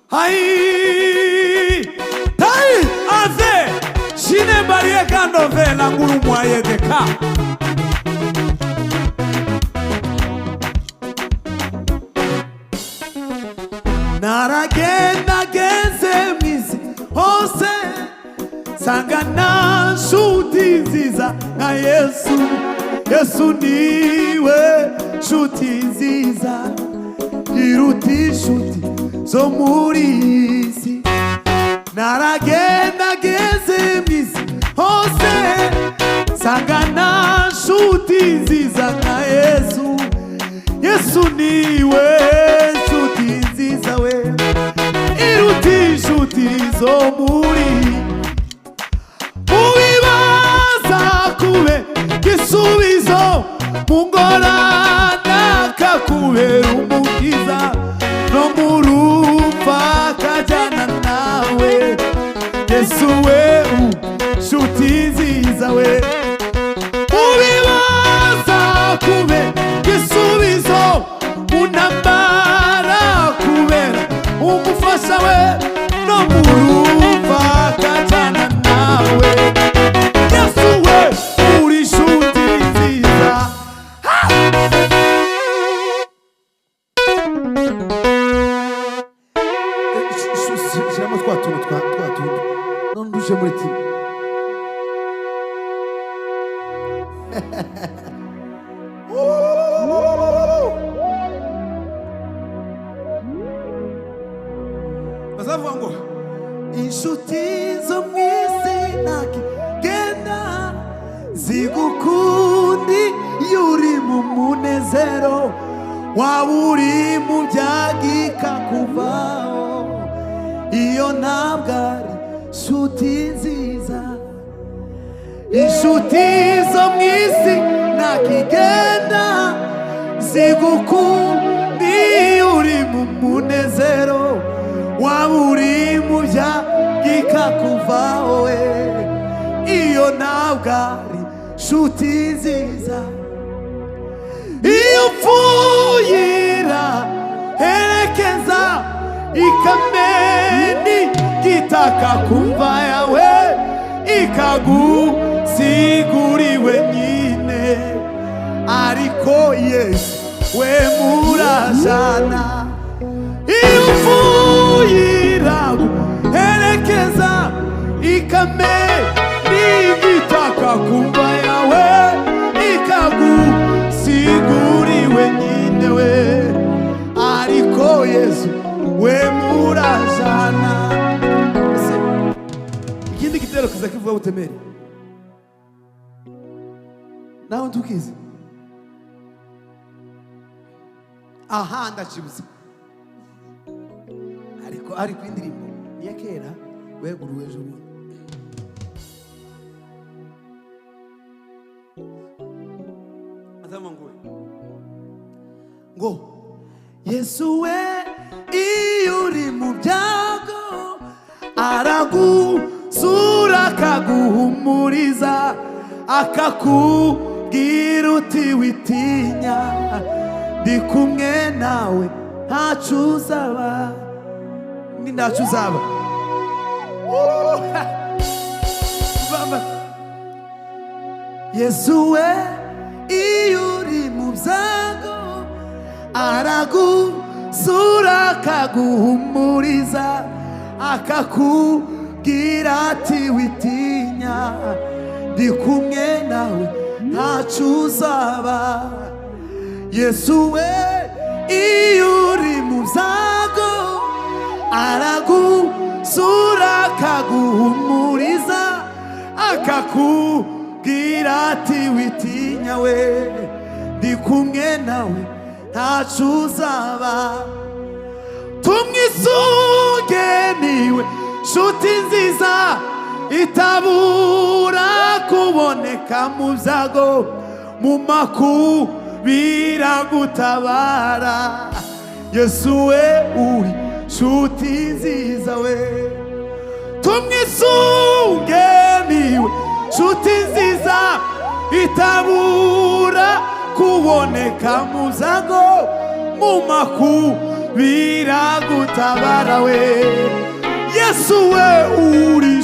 Hai Tai Aze Shine Barie Kando Vela Nguru Mwaye Deka Naragenda Genze Mizi Hose Sangana Shuti Ziza Na Yesu Yesu niwe Shuti Ziza Iruti Shuti zo muri isi naragenda geze misi hose sangana shuti nziza na Yesu Yesu niwe shuti nziza we iruti shuti zo muri ubibaza kube gisubizo mungorana kakubera umukiza no murufa kajana nawe Yesu we shuti nziza we ubibaza kube gisubizo unambara kubera umufasha we no murufa kajana nawe Yesu we uri shuti nziza Shama twatuntu none duje muri ti Bazavuga ngo inshuti zo mwisi nakigenda zigukundi yuri mu munezero waburi mu byagika kuvaho iyo ntabwo ari shuti nziza inshuti zo mwisi nakigenda zigukundi uri mu munezero waburi mu byagika kuvaho iyo ntabwo ari shuti nziza iyo upfuyira herekeza ikameni gitaka kumva yawe ikagusiguriwe nyine ariko Yesu we murajana iyo upfuyira herekeza ikameni gitaka kumva yawe ikagusiguriwe nyine we ariko Yesu we murajana ikindi kitero kiza kivuga utemere nawe ntukize aha ndachibuza ariko indirimbo niya kera weguruwe ejo azama ngo Yesu we iyo uri mu byago aragusura akaguhumuriza akakubwira uti witinya ndi kumwe nawe ntacyo uzaba ntacyo uzaba Yesu we iyo uri mu byago aragusura akaguhumuriza akakubwira ati witinya ndi kumwe nawe ntacyo uzaba Yesu we iyo uri mu byago aragusura akaguhumuriza akakubwira ati witinya we ndi kumwe nawe ntacyo uzaba tumwisunge niwe shuti nziza itabura kuboneka mu byago mu makubira gutabara Yesu we uri shuti nziza we tumwisunge niwe shuti nziza itabura kuboneka mu byago mu makubira biragutabara we Yesu we uri